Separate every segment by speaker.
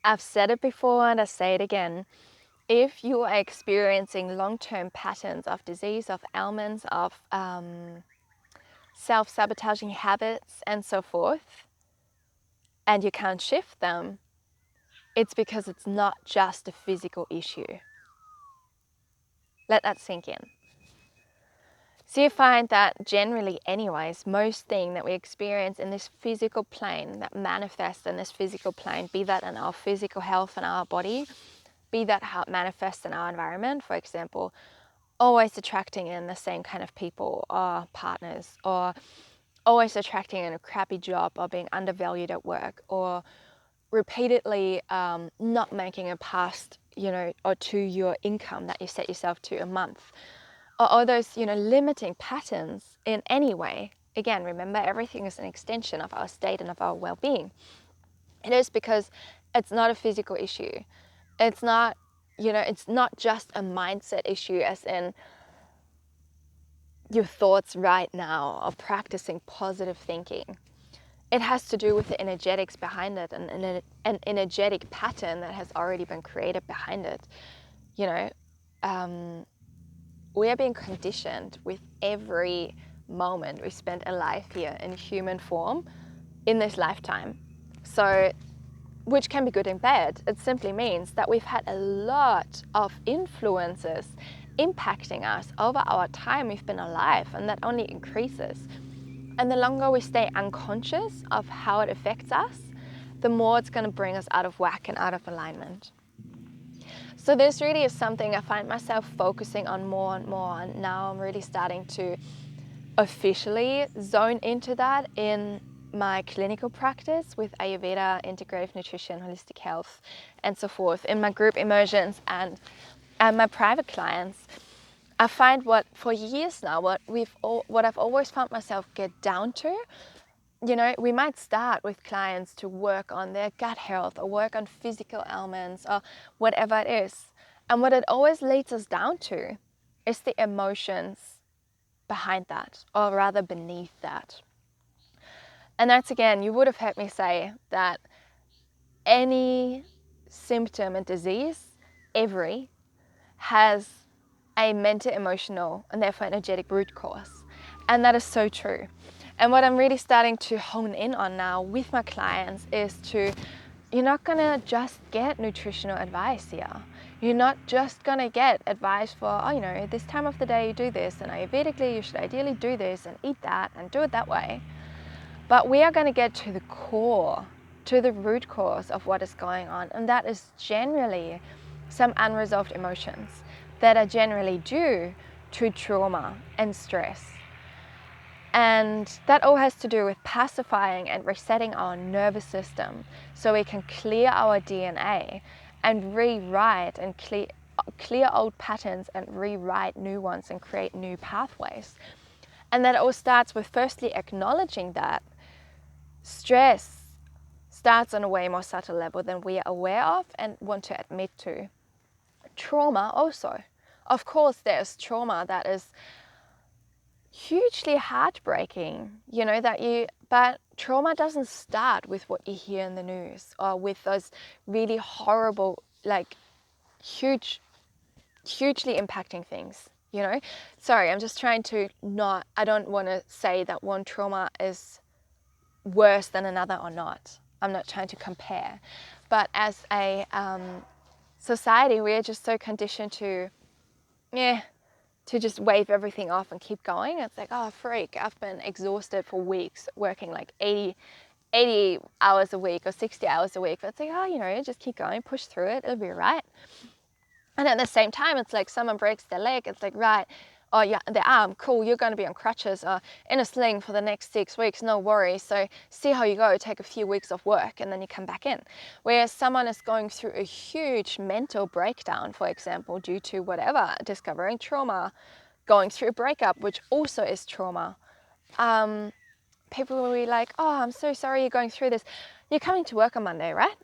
Speaker 1: I've said it before and I say it again. If you are experiencing long-term patterns of disease, of ailments, of self-sabotaging habits and so forth, and you can't shift them, it's because it's not just a physical issue. Let that sink in. So you find that generally anyways, most thing that we experience in this physical plane, that manifests in this physical plane, be that in our physical health in our body, be that how it manifests in our environment, for example, always attracting in the same kind of people or partners, or always attracting in a crappy job, or being undervalued at work, or repeatedly not making it past, or to your income that you set yourself to a month, or all those, limiting patterns in any way. Again, remember, everything is an extension of our state and of our well-being. It is because it's not a physical issue. It's not, it's not just a mindset issue, as in your thoughts right now of practicing positive thinking. It has to do with the energetics behind it, and an energetic pattern that has already been created behind it. We are being conditioned with every moment we spend alive here in human form in this lifetime. So, which can be good and bad. It simply means that we've had a lot of influences impacting us over our time we've been alive, and that only increases. And the longer we stay unconscious of how it affects us, the more it's going to bring us out of whack and out of alignment. So this really is something I find myself focusing on more and more, and now I'm really starting to officially zone into that in my clinical practice with Ayurveda, integrative nutrition, holistic health, and so forth, in my group immersions and my private clients. I find for years now, what I've always found myself get down to, we might start with clients to work on their gut health or work on physical ailments or whatever it is. And what it always leads us down to is the emotions behind that, or rather beneath that. And that's, again, you would have heard me say that any symptom and disease, has a mental, emotional, and therefore energetic root cause. And that is so true. And what I'm really starting to hone in on now with my clients is you're not gonna just get nutritional advice here. You're not just gonna get advice for, this time of the day you do this, and Ayurvedically you should ideally do this and eat that and do it that way. But we are gonna get to the core, to the root cause of what is going on. And that is generally some unresolved emotions that are generally due to trauma and stress. And that all has to do with pacifying and resetting our nervous system so we can clear our DNA and rewrite and clear old patterns and rewrite new ones and create new pathways. And that all starts with firstly acknowledging that stress starts on a way more subtle level than we are aware of and want to admit to. Trauma also. Of course, there's trauma that is hugely heartbreaking, but trauma doesn't start with what you hear in the news or with those really horrible, hugely impacting things, Sorry, I'm just trying to I don't want to say that one trauma is worse than another or not. I'm not trying to compare. But as a society, we are just so conditioned to just wave everything off and keep going. It's like, oh, freak, I've been exhausted for weeks working like 80 hours a week or 60 hours a week. But it's like, oh, just keep going, push through it, it'll be all right. And at the same time, it's like someone breaks their leg. It's like, right, oh yeah, the arm, cool, you're going to be on crutches or in a sling for the next 6 weeks, no worries. So see how you go, take a few weeks off work and then you come back in. Whereas someone is going through a huge mental breakdown, for example, due to whatever, discovering trauma, going through a breakup, which also is trauma. People will be like, oh, I'm so sorry you're going through this. You're coming to work on Monday, right?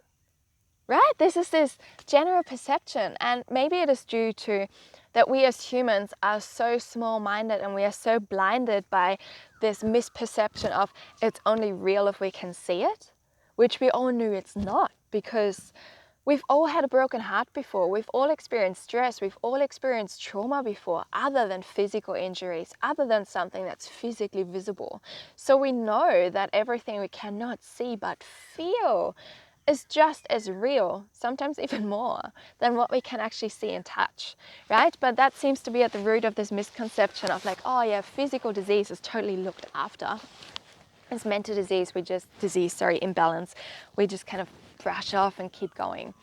Speaker 1: Right? This is this general perception, and maybe it is due to that we as humans are so small-minded and we are so blinded by this misperception of it's only real if we can see it, which we all knew it's not, because We've all had a broken heart before. We've all experienced stress. We've all experienced trauma before, other than physical injuries, other than something that's physically visible. So we know that everything we cannot see but feel is just as real, sometimes even more, than what we can actually see and touch, right? But that seems to be at the root of this misconception of like, oh yeah, physical disease is totally looked after. As mental disease, imbalance, we just kind of brush off and keep going.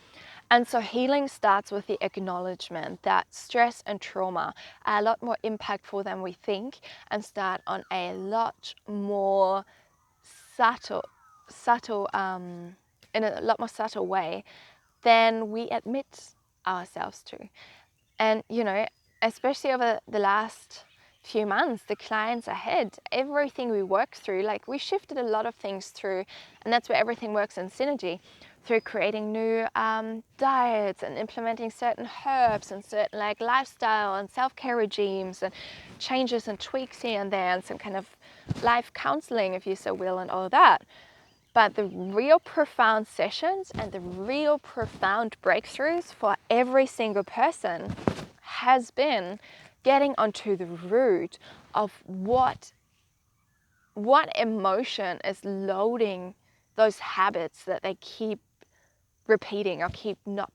Speaker 1: And so healing starts with the acknowledgement that stress and trauma are a lot more impactful than we think, and start on a lot more subtle, in a lot more subtle way than we admit ourselves to. And, you know, especially over the last few months, the clients ahead, everything we worked through, like we shifted a lot of things through, and that's where everything works in synergy, through creating new diets and implementing certain herbs and certain like lifestyle and self-care regimes and changes and tweaks here and there, and some kind of life counseling, if you so will, and all that. But the real profound sessions and the real profound breakthroughs for every single person has been getting onto the root of what emotion is loading those habits that they keep repeating or keep not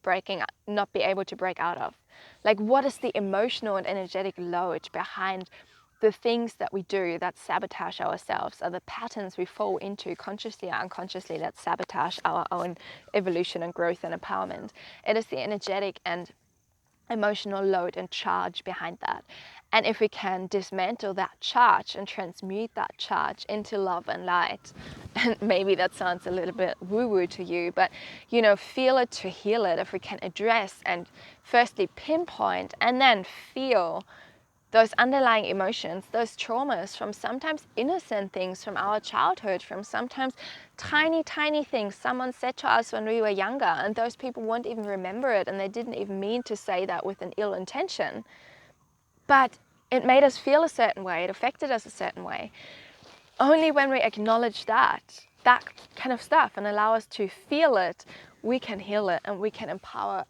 Speaker 1: be able to break out of. Like, what is the emotional and energetic load behind the things that we do that sabotage ourselves, are the patterns we fall into consciously or unconsciously that sabotage our own evolution and growth and empowerment. It is the energetic and emotional load and charge behind that. And if we can dismantle that charge and transmute that charge into love and light, and maybe that sounds a little bit woo-woo to you, but you know, feel it to heal it. If we can address and firstly pinpoint and then feel those underlying emotions, those traumas from sometimes innocent things from our childhood, from sometimes tiny, tiny things someone said to us when we were younger, and those people won't even remember it, and they didn't even mean to say that with an ill intention. But it made us feel a certain way, it affected us a certain way. Only when we acknowledge that kind of stuff and allow us to feel it, we can heal it and we can empower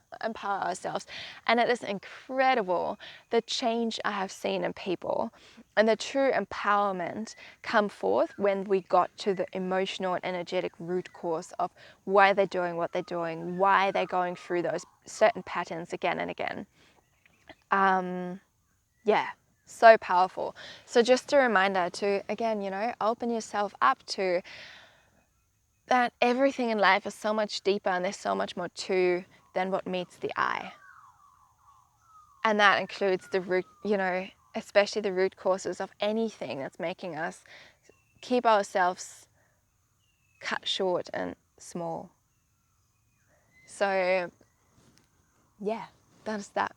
Speaker 1: ourselves. And it is incredible the change I have seen in people and the true empowerment come forth when we got to the emotional and energetic root cause of why they're doing what they're doing, why they're going through those certain patterns again and again. Yeah, so powerful. So just a reminder to, again, you know, open yourself up to that everything in life is so much deeper and there's so much more to than what meets the eye. And that includes the root, you know, especially the root causes of anything that's making us keep ourselves cut short and small. So yeah, that's that.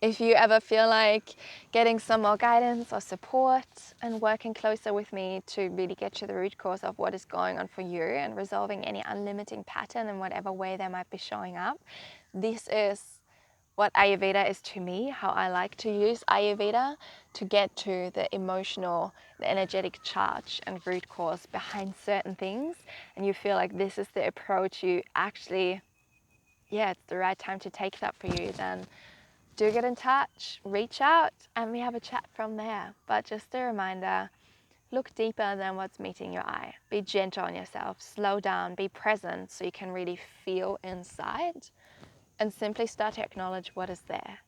Speaker 1: If you ever feel like getting some more guidance or support and working closer with me to really get to the root cause of what is going on for you and resolving any unlimiting pattern in whatever way they might be showing up, this is what Ayurveda is to me, how I like to use Ayurveda to get to the emotional, the energetic charge and root cause behind certain things. And you feel like this is the approach you actually, yeah, it's the right time to take that for you, then do get in touch, reach out, and we have a chat from there. But just a reminder, look deeper than what's meeting your eye. Be gentle on yourself, slow down, be present so you can really feel inside, and simply start to acknowledge what is there.